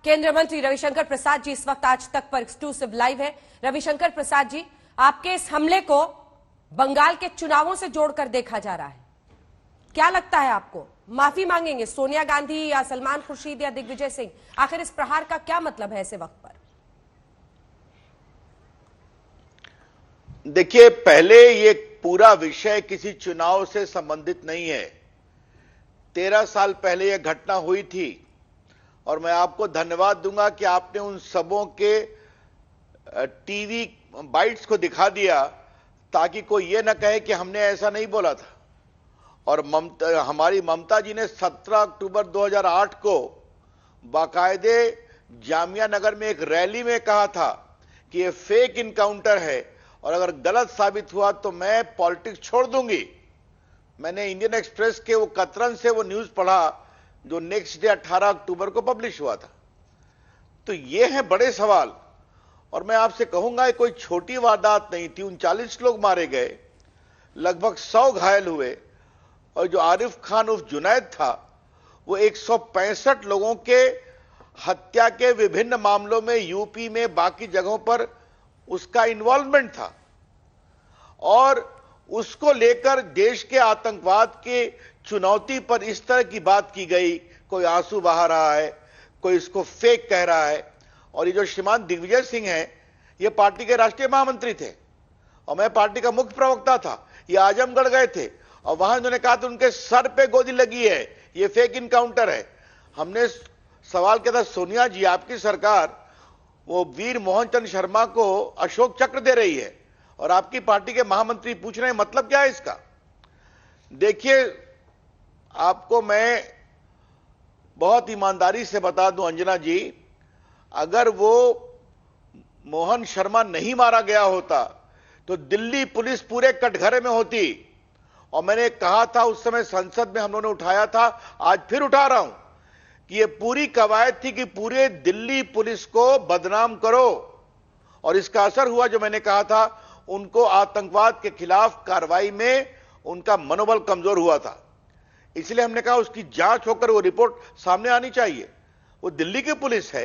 केंद्रीय मंत्री रविशंकर प्रसाद जी इस वक्त आज तक पर एक्सक्लूसिव लाइव है। रविशंकर प्रसाद जी, आपके इस हमले को बंगाल के चुनावों से जोड़कर देखा जा रहा है, क्या लगता है आपको? माफी मांगेंगे सोनिया गांधी या सलमान खुर्शीद या दिग्विजय सिंह? आखिर इस प्रहार का क्या मतलब है ऐसे वक्त पर? देखिए, पहले ये पूरा विषय किसी चुनाव से संबंधित नहीं है। 13 साल पहले यह घटना हुई थी और मैं आपको धन्यवाद दूंगा कि आपने उन सबों के टीवी बाइट्स को दिखा दिया ताकि कोई ये ना कहे कि हमने ऐसा नहीं बोला था। और हमारी ममता जी ने 17 अक्टूबर 2008 को बाकायदे जामिया नगर में एक रैली में कहा था कि ये फेक इनकाउंटर है और अगर गलत साबित हुआ तो मैं पॉलिटिक्स छोड़ दूंगी। मैंने इंडियन एक्सप्रेस के वो कतरन से वो न्यूज पढ़ा जो नेक्स्ट डे 18 अक्टूबर को पब्लिश हुआ था। तो ये हैं बड़े सवाल। और मैं आपसे कहूंगा ये कोई छोटी वारदात नहीं थी। 39 लोग मारे गए, लगभग 100 घायल हुए और जो आरिफ खान उर्फ जुनैद था वो 165 लोगों के हत्या के विभिन्न मामलों में यूपी में बाकी जगहों पर उसका इन्वॉल्वमेंट था। और उसको लेकर देश के आतंकवाद के चुनौती पर इस तरह की बात की गई, कोई आंसू बहा रहा है, कोई इसको फेक कह रहा है। और ये जो श्रीमान दिग्विजय सिंह हैं, ये पार्टी के राष्ट्रीय महामंत्री थे और मैं पार्टी का मुख्य प्रवक्ता था। ये आजमगढ़ गए थे और वहां इन्होंने कहा था उनके सर पे गोली लगी है, ये फेक इनकाउंटर है। हमने सवाल किया था, सोनिया जी आपकी सरकार वो वीर मोहन चंद शर्मा को अशोक चक्र दे रही है और आपकी पार्टी के महामंत्री पूछ रहे हैं मतलब क्या है इसका? देखिए, आपको मैं बहुत ईमानदारी से बता दूं अंजना जी, अगर वो मोहन शर्मा नहीं मारा गया होता तो दिल्ली पुलिस पूरे कटघरे में होती। और मैंने कहा था उस समय संसद में हम लोगों ने उठाया था, आज फिर उठा रहा हूं कि ये पूरी कवायद थी कि पूरे दिल्ली पुलिस को बदनाम करो। और इसका असर हुआ, जो मैंने कहा था, उनको आतंकवाद के खिलाफ कार्रवाई में उनका मनोबल कमजोर हुआ था। इसलिए हमने कहा उसकी जांच होकर वो रिपोर्ट सामने आनी चाहिए। वो दिल्ली की पुलिस है।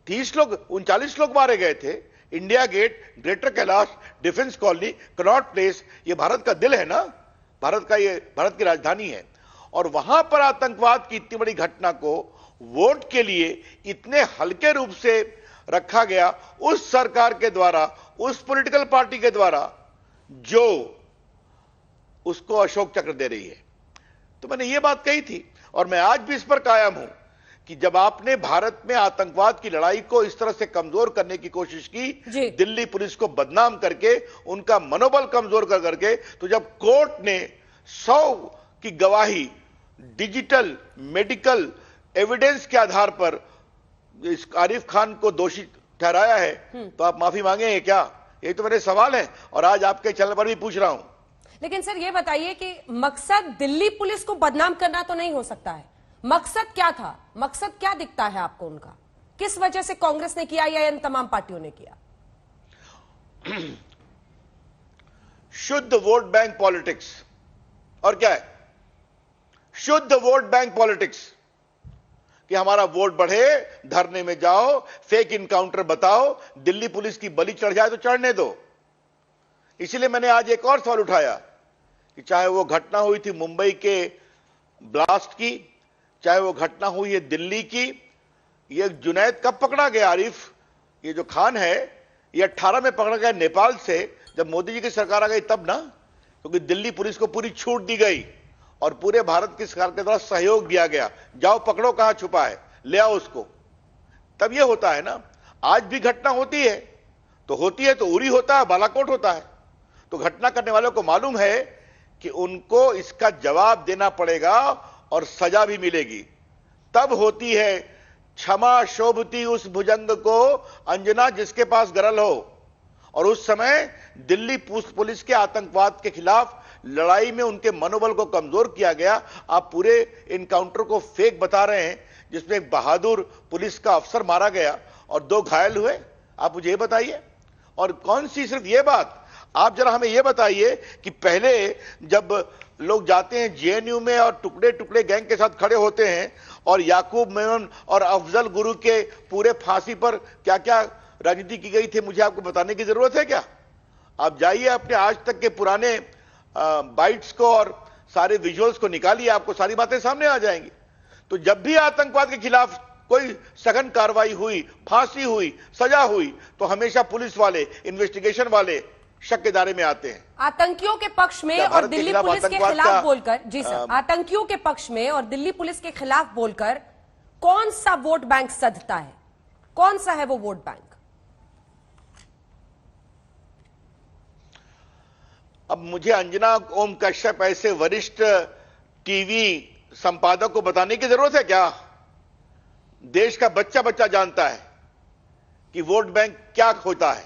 39 लोग मारे गए थे। India Gate, Greater Kailash, Defence Colony, Connaught Place, ये भारत का दिल है ना, भारत की राजधानी है। और वहां पर आतंकवाद की इतनी बड़ी घटना को वोट के लिए इतने हल्के रूप से रखा गया उस सरकार के द्वारा, उस पॉलिटिकल पार्टी के द्वारा जो उसको अशोक चक्र दे रही है। तो मैंने ये बात कही थी और मैं आज भी इस पर कायम हूं कि जब आपने भारत में आतंकवाद की लड़ाई को इस तरह से कमजोर करने की कोशिश की, दिल्ली पुलिस को बदनाम करके, उनका मनोबल कमजोर कर करके, तो जब कोर्ट ने 100 की गवाही डिजिटल मेडिकल एविडेंस के आधार पर इस आरिफ खान को दोषी ठहराया है, तो आप माफी मांगेंगे क्या? ये तो मेरे सवाल है और आज आपके चैनल पर भी पूछ रहा हूं। लेकिन सर ये बताइए कि मकसद दिल्ली पुलिस को बदनाम करना तो नहीं हो सकता है। मकसद क्या था? मकसद क्या दिखता है आपको उनका? किस वजह से कांग्रेस ने किया या इन तमाम पार्टियों ने किया? शुद्ध वोट बैंक पॉलिटिक्स। और क्या है? शुद्ध वोट बैंक पॉलिटिक्स कि हमारा वोट बढ़े, धरने में जाओ, फेक इनकाउंटर बताओ, दिल्ली पुलिस की बलि चढ़ जाए तो चढ़ने दो। इसलिए मैंने आज एक और सवाल उठाया कि चाहे वो घटना हुई थी मुंबई के ब्लास्ट की, चाहे वो घटना हुई है दिल्ली की, ये जुनैद कब पकड़ा गया? आरिफ ये जो खान है, ये 18 में पकड़ा गया नेपाल से, जब मोदी जी की सरकार आ गई तब ना, क्योंकि दिल्ली पुलिस को पूरी छूट दी गई और पूरे भारत की सरकार के द्वारा सहयोग दिया गया, जाओ पकड़ो कहां छुपा है, ले आओ उसको। तब ये होता है ना। आज भी घटना होती है तो उरी होता है, बालाकोट होता है। तो घटना करने वालों को मालूम है कि उनको इसका जवाब देना पड़ेगा और सजा भी मिलेगी। तब होती है क्षमा शोभती उस भुजंग को अंजना जिसके पास गरल हो। और उस समय दिल्ली पुलिस के आतंकवाद के खिलाफ लड़ाई में उनके मनोबल को कमजोर किया गया। आप पूरे इनकाउंटर को फेक बता रहे हैं जिसमें एक बहादुर पुलिस का अफसर मारा गया और 2 घायल हुए। आप मुझे ये बताइए। और कौन सी सिर्फ ये बात, आप जरा हमें यह बताइए कि पहले जब लोग जाते हैं जेएनयू में और टुकड़े टुकड़े गैंग के साथ खड़े होते हैं और याकूब मेमन और अफजल गुरु के पूरे फांसी पर क्या क्या राजनीति की गई थी, मुझे आपको बताने की जरूरत है क्या? आप जाइए अपने आज तक के पुराने बाइट्स को और सारे विजुअल्स को निकालिए, आपको सारी बातें सामने आ जाएंगी। तो जब भी आतंकवाद के खिलाफ कोई सघन कार्रवाई हुई, फांसी हुई, सजा हुई, तो हमेशा पुलिस वाले, इन्वेस्टिगेशन वाले शक के दायरे में आते हैं। आतंकियों के पक्ष में और दिल्ली पुलिस के खिलाफ बोलकर, जी सर, आतंकियों के पक्ष में और दिल्ली पुलिस के खिलाफ बोलकर कौन सा वोट बैंक सधता है? कौन सा है वो वोट बैंक? अब मुझे अंजना ओम कश्यप ऐसे वरिष्ठ टीवी संपादक को बताने की जरूरत है क्या? देश का बच्चा बच्चा जानता है कि वोट बैंक क्या होता है,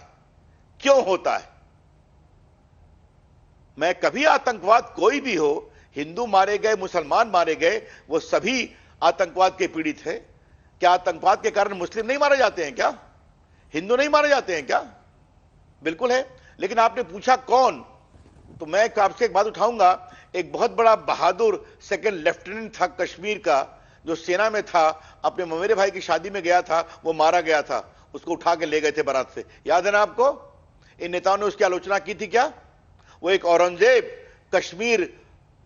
क्यों होता है। मैं कभी आतंकवाद कोई भी हो, हिंदू मारे गए, मुसलमान मारे गए, वो सभी आतंकवाद के पीड़ित है। क्या आतंकवाद के कारण मुस्लिम नहीं मारे जाते हैं क्या? हिंदू नहीं मारे जाते हैं क्या? बिल्कुल है। लेकिन आपने पूछा कौन, तो मैं आपसे एक बात उठाऊंगा। एक बहुत बड़ा बहादुर सेकंड लेफ्टिनेंट था कश्मीर का, जो सेना में था, अपने ममेरे भाई की शादी में गया था, वो मारा गया था, उसको उठा के ले गए थे बारात से, याद है ना आपको? इन नेताओं ने उसकी आलोचना की थी क्या? वो एक औरंगजेब कश्मीर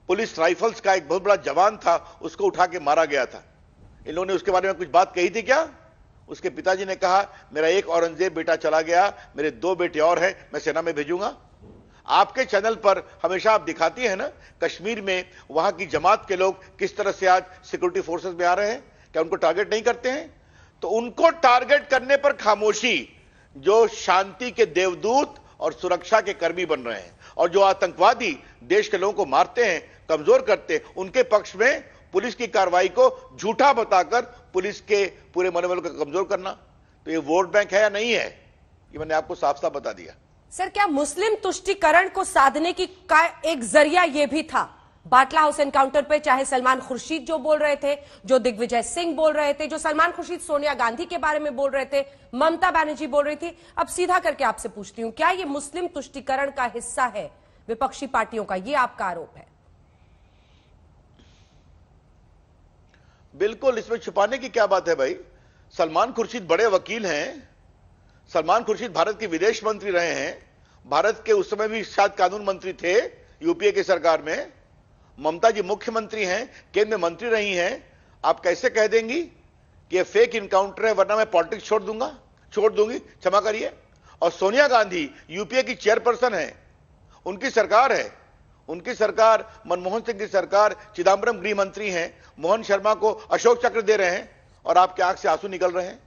पुलिस राइफल्स का एक बहुत बड़ा जवान था, उसको उठा के मारा गया था। इन लोगों ने उसके बारे में कुछ बात कही थी क्या? उसके पिताजी ने कहा, मेरा एक औरंगजेब बेटा चला गया, मेरे 2 बेटे और हैं, मैं सेना में भेजूंगा। आपके चैनल पर हमेशा आप दिखाती हैं ना, कश्मीर में वहां की जमात के लोग किस तरह से आज सिक्योरिटी फोर्सेस में आ रहे हैं। क्या उनको टारगेट नहीं करते हैं? तो उनको टारगेट करने पर खामोशी, जो शांति के देवदूत और सुरक्षा के कर्मी बन रहे हैं, और जो आतंकवादी देश के लोगों को मारते हैं, कमजोर करते हैं, उनके पक्ष में पुलिस की कार्रवाई को झूठा बताकर पुलिस के पूरे मनोबल को कमजोर करना, तो ये वोट बैंक है या नहीं है? ये मैंने आपको साफ साफ बता दिया। सर, क्या मुस्लिम तुष्टीकरण को साधने की का एक जरिया यह भी था? बाटला हाउस एनकाउंटर पे चाहे सलमान खुर्शीद जो बोल रहे थे, जो दिग्विजय सिंह बोल रहे थे, जो सलमान खुर्शीद सोनिया गांधी के बारे में बोल रहे थे, ममता बनर्जी बोल रही थी, अब सीधा करके आपसे पूछती हूं, क्या ये मुस्लिम तुष्टीकरण का हिस्सा है विपक्षी पार्टियों का? ये आपका आरोप है? बिल्कुल, इसमें छुपाने की क्या बात है भाई? सलमान खुर्शीद बड़े वकील हैं। सलमान खुर्शीद भारत के विदेश मंत्री रहे हैं, भारत के उस समय भी शायद कानून मंत्री थे यूपीए की सरकार में। ममता जी मुख्यमंत्री हैं, केंद्र में मंत्री रही हैं। आप कैसे कह देंगी कि ये फेक इनकाउंटर है, वरना मैं पॉलिटिक्स छोड़ दूंगी, क्षमा करिए। और सोनिया गांधी यूपीए की चेयरपर्सन है, उनकी सरकार है, उनकी सरकार, मनमोहन सिंह की सरकार, चिदम्बरम गृह मंत्री हैं, मोहन शर्मा को अशोक चक्र दे रहे हैं और आपके आंख से आंसू निकल रहे हैं।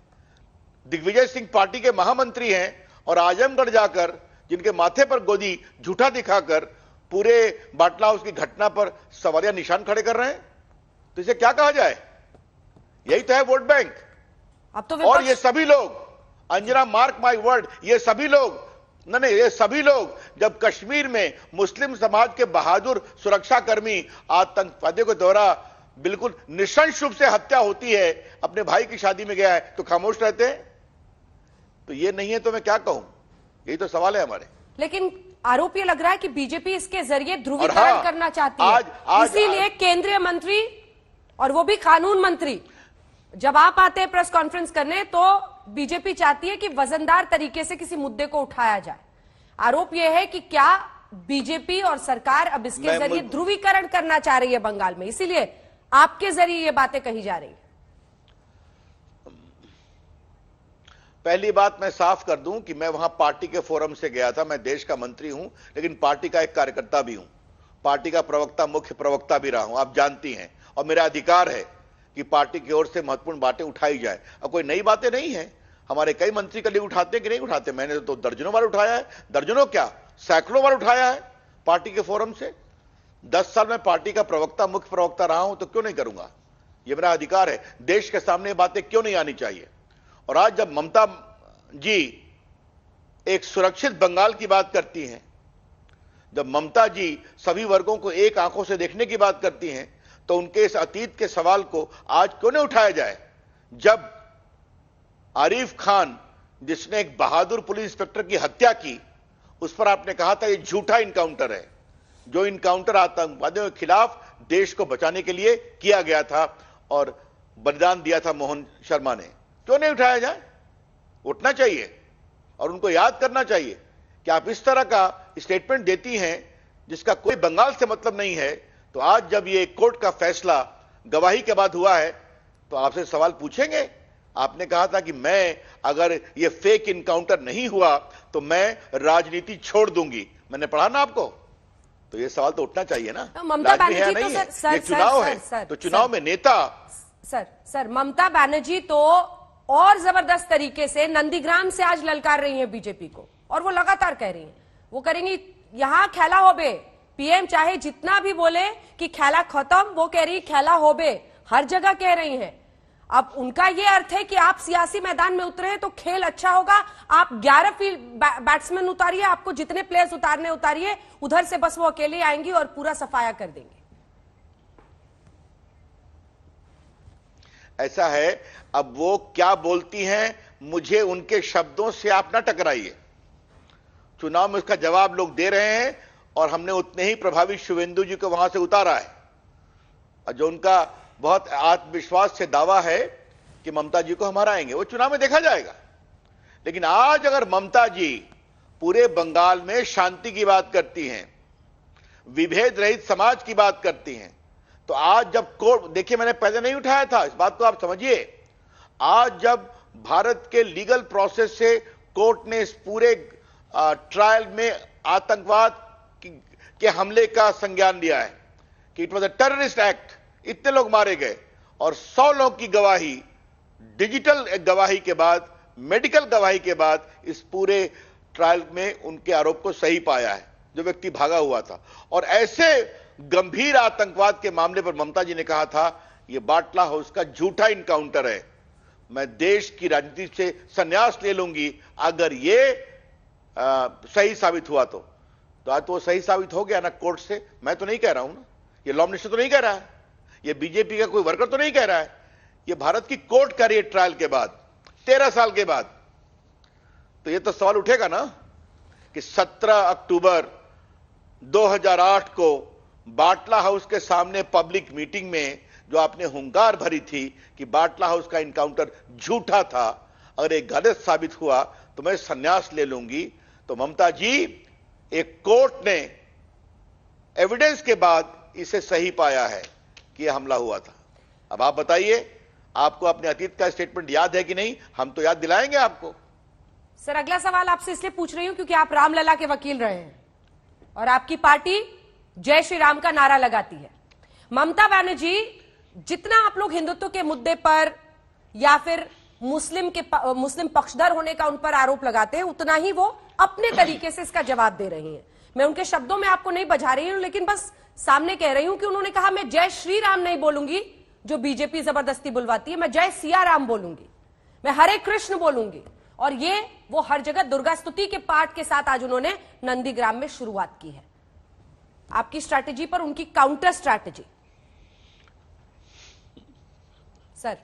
दिग्विजय सिंह पार्टी के महामंत्री हैं और आजमगढ़ जाकर जिनके माथे पर गोदी झूठा दिखाकर पूरे बाटला हाउस की घटना पर सवालिया निशान खड़े कर रहे हैं। तो इसे क्या कहा जाए? यही तो है वोट बैंक। अब तो और ये सभी लोग, अंजना मार्क माय वर्ड, ये सभी लोग नहीं, ये सभी लोग जब कश्मीर में मुस्लिम समाज के बहादुर सुरक्षाकर्मी आतंकवादियों के द्वारा बिल्कुल निशंस रूप से हत्या होती है, अपने भाई की शादी में गया है, तो खामोश रहते हैं। तो ये नहीं है तो मैं क्या कहूं? यही तो सवाल है हमारे। लेकिन आरोप ये लग रहा है कि बीजेपी इसके जरिए ध्रुवीकरण करना चाहती है। इसीलिए केंद्रीय मंत्री और वो भी कानून मंत्री जब आप आते हैं प्रेस कॉन्फ्रेंस करने, तो बीजेपी चाहती है कि वजनदार तरीके से किसी मुद्दे को उठाया जाए। आरोप यह है कि क्या बीजेपी और सरकार अब इसके जरिए ध्रुवीकरण करना चाह रही है बंगाल में, इसीलिए आपके जरिए ये बातें कही जा रही है। पहली बात मैं साफ कर दूं कि मैं वहां पार्टी के फोरम से गया था। मैं देश का मंत्री हूं, लेकिन पार्टी का एक कार्यकर्ता भी हूं, पार्टी का प्रवक्ता, मुख्य प्रवक्ता भी रहा हूं, आप जानती हैं। और मेरा अधिकार है कि पार्टी की ओर से महत्वपूर्ण बातें उठाई जाए। अब कोई नई बातें नहीं है, हमारे कई मंत्री कल उठाते कि नहीं उठाते। मैंने तो दर्जनों बार उठाया है, दर्जनों क्या सैकड़ों बार उठाया है पार्टी के फोरम से। 10 साल में पार्टी का प्रवक्ता, मुख्य प्रवक्ता रहा हूं, तो क्यों नहीं करूंगा? यह मेरा अधिकार है। देश के सामने बातें क्यों नहीं आनी चाहिए? और आज जब ममता जी एक सुरक्षित बंगाल की बात करती हैं, जब ममता जी सभी वर्गों को एक आंखों से देखने की बात करती हैं, तो उनके इस अतीत के सवाल को आज क्यों नहीं उठाया जाए? जब आरिफ खान, जिसने एक बहादुर पुलिस इंस्पेक्टर की हत्या की, उस पर आपने कहा था यह झूठा इनकाउंटर है। जो इनकाउंटर आतंकवादियों के खिलाफ देश को बचाने के लिए किया गया था, और बलिदान दिया था मोहन शर्मा ने, क्यों नहीं उठाया जाए? उठना चाहिए और उनको याद करना चाहिए कि आप इस तरह का स्टेटमेंट देती हैं जिसका कोई बंगाल से मतलब नहीं है। तो आज जब ये कोर्ट का फैसला गवाही के बाद हुआ है तो आपसे सवाल पूछेंगे। आपने कहा था कि मैं अगर ये फेक इनकाउंटर नहीं हुआ तो मैं राजनीति छोड़ दूंगी, मैंने पढ़ा ना आपको। तो ये सवाल तो उठना चाहिए ना। ममता लाजमी है बनर्जी नहीं तो है, सर ये चुनाव है, तो चुनाव में नेता सर ममता बनर्जी तो और जबरदस्त तरीके से नंदीग्राम से आज ललकार रही हैं बीजेपी को, और वो लगातार कह रही हैं वो करेंगी यहां खेला होबे। पीएम चाहे जितना भी बोले कि खेला खत्म, वो कह रही खेला होबे, हर जगह कह रही हैं। अब उनका ये अर्थ है कि आप सियासी मैदान में उतरे हैं तो खेल अच्छा होगा, आप 11 फील्ड बैट्समैन उतारिए, आपको जितने प्लेयर्स उतारने उतारिए, उधर से बस वो अकेले आएंगी और पूरा सफाया कर देंगे। ऐसा है। अब वो क्या बोलती हैं, मुझे उनके शब्दों से आप ना टकराइए। चुनाव में उसका जवाब लोग दे रहे हैं और हमने उतने ही प्रभावी शुभेंदु जी को वहां से उतारा है। और जो उनका बहुत आत्मविश्वास से दावा है कि ममता जी को हम हराएंगे, वो चुनाव में देखा जाएगा। लेकिन आज अगर ममता जी पूरे बंगाल में शांति की बात करती हैं, विभेद रहित समाज की बात करती हैं, तो आज जब कोर्ट, देखिए मैंने पहले नहीं उठाया था, इस बात को आप समझिए। आज जब भारत के लीगल प्रोसेस से कोर्ट ने इस पूरे ट्रायल में आतंकवाद के हमले का संज्ञान लिया है कि it was a terrorist act, इतने लोग मारे गए, और 100 लोग की गवाही, डिजिटल गवाही के बाद, मेडिकल गवाही के बाद इस पूरे ट्रायल में उनके आरोप को सही पाया है, जो व्यक्ति भागा हुआ था। और ऐसे गंभीर आतंकवाद के मामले पर ममता जी ने कहा था यह बाटला हाउस का झूठा इनकाउंटर है, मैं देश की राजनीति से संन्यास ले लूंगी अगर यह सही साबित हुआ तो आज तो वो सही साबित हो गया ना कोर्ट से। मैं तो नहीं कह रहा हूं ना, ये लॉ मिनिस्टर तो नहीं कह रहा है, ये बीजेपी का कोई वर्कर तो नहीं कह रहा है, ये भारत की कोर्ट कर रही है ट्रायल के बाद, 13 साल के बाद। तो ये तो सवाल उठेगा ना कि 17 अक्टूबर 2008 को बाटला हाउस के सामने पब्लिक मीटिंग में जो आपने हुंकार भरी थी कि बाटला हाउस का इनकाउंटर झूठा था, अगर एक गलत साबित हुआ तो मैं संन्यास ले लूंगी। तो ममता जी, एक कोर्ट ने एविडेंस के बाद इसे सही पाया है कि यह हमला हुआ था। अब आप बताइए, आपको अपने अतीत का स्टेटमेंट याद है कि नहीं? हम तो याद दिलाएंगे आपको। सर अगला सवाल आपसे इसलिए पूछ रही हूं क्योंकि आप रामलला के वकील रहे हैं और आपकी पार्टी जय श्री राम का नारा लगाती है। ममता बनर्जी, जितना आप लोग हिंदुत्व के मुद्दे पर या फिर मुस्लिम पक्षधर होने का उन पर आरोप लगाते हैं, उतना ही वो अपने तरीके से इसका जवाब दे रही हैं। मैं उनके शब्दों में आपको नहीं बजा रही हूं, लेकिन बस सामने कह रही हूं कि उन्होंने कहा मैं जय श्री राम नहीं बोलूंगी जो बीजेपी जबरदस्ती बुलवाती है, मैं जय सिया राम बोलूंगी, मैं हरे कृष्ण बोलूंगी। और ये वो हर जगह दुर्गा स्तुति के पाठ के साथ आज उन्होंने नंदीग्राम में शुरुआत की है। आपकी स्ट्रैटेजी पर उनकी काउंटर स्ट्रैटेजी। सर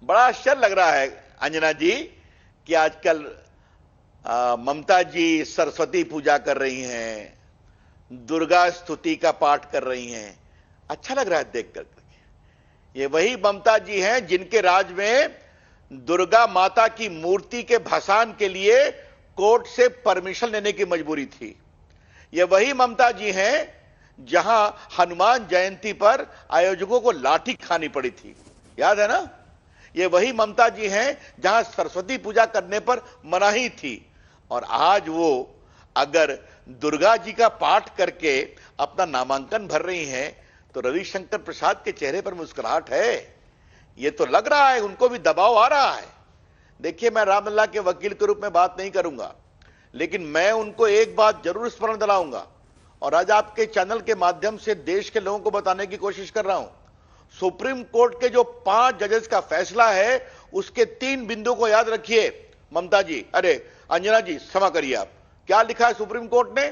बड़ा आश्चर्य लग रहा है अंजना जी कि आजकल ममता जी सरस्वती पूजा कर रही हैं, दुर्गा स्तुति का पाठ कर रही हैं। अच्छा लग रहा है देख कर। ये वही ममता जी हैं जिनके राज में दुर्गा माता की मूर्ति के भसान के लिए कोर्ट से परमिशन लेने की मजबूरी थी। ये वही ममता जी हैं जहां हनुमान जयंती पर आयोजकों को लाठी खानी पड़ी थी, याद है ना? ये वही ममता जी हैं जहां सरस्वती पूजा करने पर मनाही थी। और आज वो अगर दुर्गा जी का पाठ करके अपना नामांकन भर रही हैं तो रविशंकर प्रसाद के चेहरे पर मुस्कुराहट है। ये तो लग रहा है उनको भी दबाव आ रहा है। देखिए, मैं रामलला के वकील के रूप में बात नहीं करूंगा, लेकिन मैं उनको एक बात जरूर स्मरण दिलाऊंगा और आज आपके चैनल के माध्यम से देश के लोगों को बताने की कोशिश कर रहा हूं। सुप्रीम कोर्ट के जो 5 जजेस का फैसला है उसके 3 बिंदु को याद रखिए। ममता जी, अरे अंजना जी क्षमा करिए, आप क्या लिखा है सुप्रीम कोर्ट ने?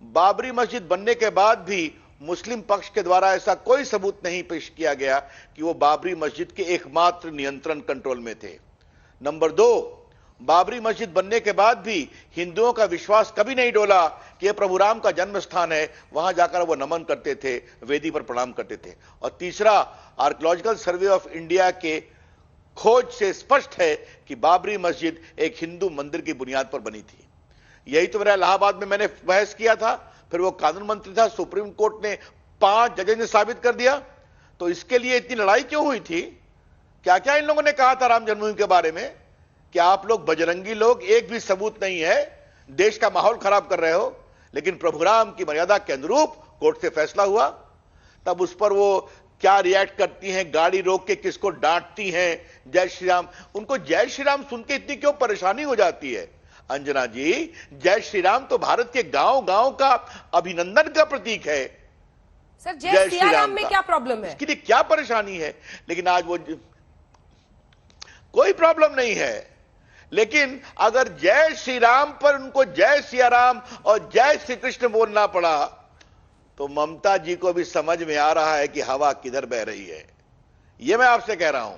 बाबरी मस्जिद बनने के बाद भी मुस्लिम पक्ष के द्वारा ऐसा कोई सबूत नहीं पेश किया गया कि वो बाबरी मस्जिद के एकमात्र नियंत्रण कंट्रोल में थे। नंबर 2, बाबरी मस्जिद बनने के बाद भी हिंदुओं का विश्वास कभी नहीं डोला कि यह प्रभु राम का जन्म स्थान है। वहां जाकर वो नमन करते थे, वेदी पर प्रणाम करते थे। और तीसरा, आर्कियोलॉजिकल सर्वे ऑफ इंडिया के खोज से स्पष्ट है कि बाबरी मस्जिद एक हिंदू मंदिर की बुनियाद पर बनी थी। यही तो मेरा इलाहाबाद में मैंने बहस किया था, फिर वो कानून मंत्री था, सुप्रीम कोर्ट ने 5 जजेस ने साबित कर दिया। तो इसके लिए इतनी लड़ाई क्यों हुई थी? क्या क्या इन लोगों ने कहा था राम जन्मभूमि के बारे में कि आप लोग बजरंगी लोग, एक भी सबूत नहीं है, देश का माहौल खराब कर रहे हो। लेकिन प्रभु राम की मर्यादा के अनुरूप कोर्ट से फैसला हुआ, तब उस पर वो क्या रिएक्ट करती हैं, गाड़ी रोक के किसको डांटती हैं, जय श्री राम। उनको जय श्री राम सुन के इतनी क्यों परेशानी हो जाती है? अंजना जी, जय श्री राम तो भारत के गांव गांव का अभिनंदन का प्रतीक है। सर, जय श्री राम में क्या प्रॉब्लम है? इसके लिए क्या परेशानी है? लेकिन आज वो कोई प्रॉब्लम नहीं है। लेकिन अगर जय श्री राम पर उनको जय सिया राम और जय श्री कृष्ण बोलना पड़ा, तो ममता जी को भी समझ में आ रहा है कि हवा किधर बह रही है। यह मैं आपसे कह रहा हूं,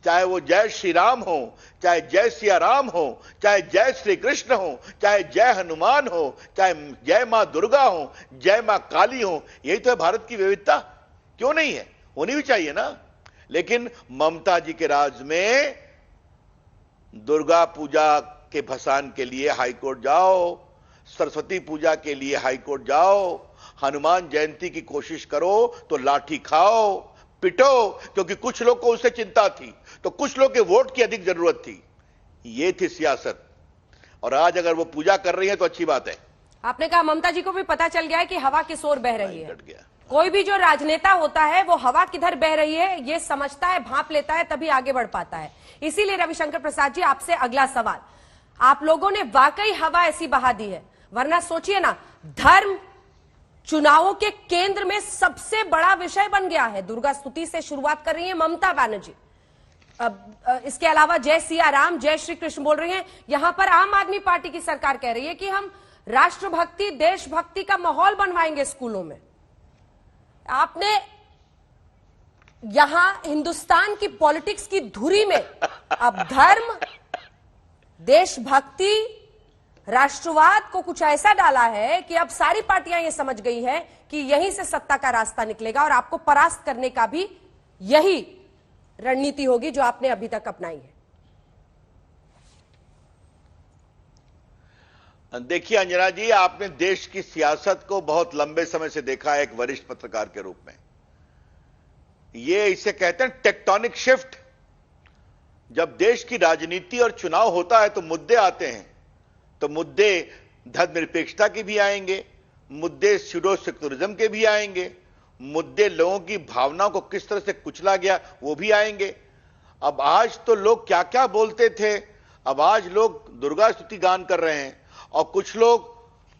चाहे वो जय श्री राम हो, चाहे जय सिया राम हो, चाहे जय श्री कृष्ण हो, चाहे जय हनुमान हो, चाहे जय मां दुर्गा हो, जय मां काली हो, यही तो है भारत की विविधता। क्यों नहीं है? होनी भी चाहिए ना। लेकिन ममता जी के राज में दुर्गा पूजा के भसान के लिए हाईकोर्ट जाओ, सरस्वती पूजा के लिए हाईकोर्ट जाओ, हनुमान जयंती की कोशिश करो तो लाठी खाओ, पिटो, क्योंकि कुछ लोग को उससे चिंता थी, तो कुछ लोग के वोट की अधिक जरूरत थी। ये थी सियासत। और आज अगर वो पूजा कर रही है तो अच्छी बात है। आपने कहा ममता जी को भी पता चल गया है कि हवा किस ओर बह रही है। गया। कोई भी जो राजनेता होता है वो हवा किधर बह रही है ये समझता है, भांप लेता है, तभी आगे बढ़ पाता है। इसीलिए रविशंकर प्रसाद जी, आपसे अगला सवाल, आप लोगों ने वाकई हवा ऐसी बहा दी है, वरना सोचिए ना, धर्म चुनावों के केंद्र में सबसे बड़ा विषय बन गया है। दुर्गा स्तुति से शुरुआत कर रही है ममता बनर्जी, इसके अलावा जय सिया राम, जय श्री कृष्ण बोल रही हैं। यहां पर आम आदमी पार्टी की सरकार कह रही है कि हम राष्ट्रभक्ति, देशभक्ति का माहौल बनवाएंगे स्कूलों में। आपने यहां हिंदुस्तान की पॉलिटिक्स की धुरी में अब धर्म, देशभक्ति, राष्ट्रवाद को कुछ ऐसा डाला है कि अब सारी पार्टियां ये समझ गई है कि यहीं से सत्ता का रास्ता निकलेगा और आपको परास्त करने का भी यही रणनीति होगी जो आपने अभी तक अपनाई है। देखिए अंजना जी, आपने देश की सियासत को बहुत लंबे समय से देखा है एक वरिष्ठ पत्रकार के रूप में। ये इसे कहते हैं टेक्टोनिक शिफ्ट। जब देश की राजनीति और चुनाव होता है तो मुद्दे आते हैं, तो मुद्दे धर्मनिरपेक्षता के भी आएंगे, मुद्दे स्यूडो सेक्युलरिज्म के भी आएंगे, मुद्दे लोगों की भावनाओं को किस तरह से कुचला गया वो भी आएंगे। अब आज तो लोग क्या क्या बोलते थे, अब आज लोग दुर्गा स्तुति गान कर रहे हैं। और कुछ लोग,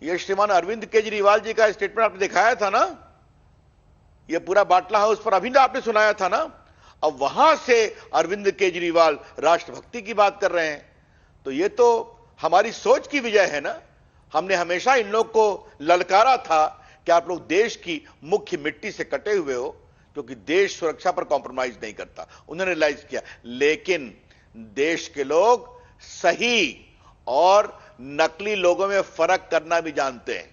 ये श्रीमान अरविंद केजरीवाल जी का स्टेटमेंट आपने दिखाया था ना, ये पूरा बाटला हाउस पर अभी आपने सुनाया था ना, अब वहां से अरविंद केजरीवाल राष्ट्रभक्ति की बात कर रहे हैं। तो ये तो हमारी सोच की विजय है ना। हमने हमेशा इन लोग को ललकारा था कि आप लोग देश की मुख्य मिट्टी से कटे हुए हो, क्योंकि देश सुरक्षा पर कॉम्प्रोमाइज नहीं करता, उन्होंने रियलाइज किया। लेकिन देश के लोग सही और नकली लोगों में फर्क करना भी जानते हैं।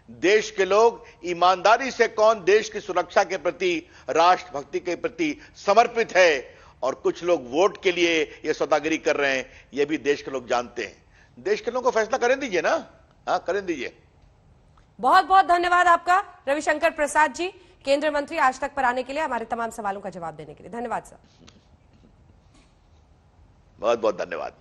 देश के लोग ईमानदारी से कौन देश की सुरक्षा के प्रति, राष्ट्रभक्ति के प्रति समर्पित है, और कुछ लोग वोट के लिए ये सौदागरी कर रहे हैं, ये भी देश के लोग जानते हैं। देश के लोगों को फैसला करें दीजिए ना, हाँ करें दीजिए। बहुत बहुत धन्यवाद आपका रविशंकर प्रसाद जी, केंद्रीय मंत्री आज तक पर आने के लिए, हमारे तमाम सवालों का जवाब देने के लिए। धन्यवाद सर। बहुत बहुत धन्यवाद।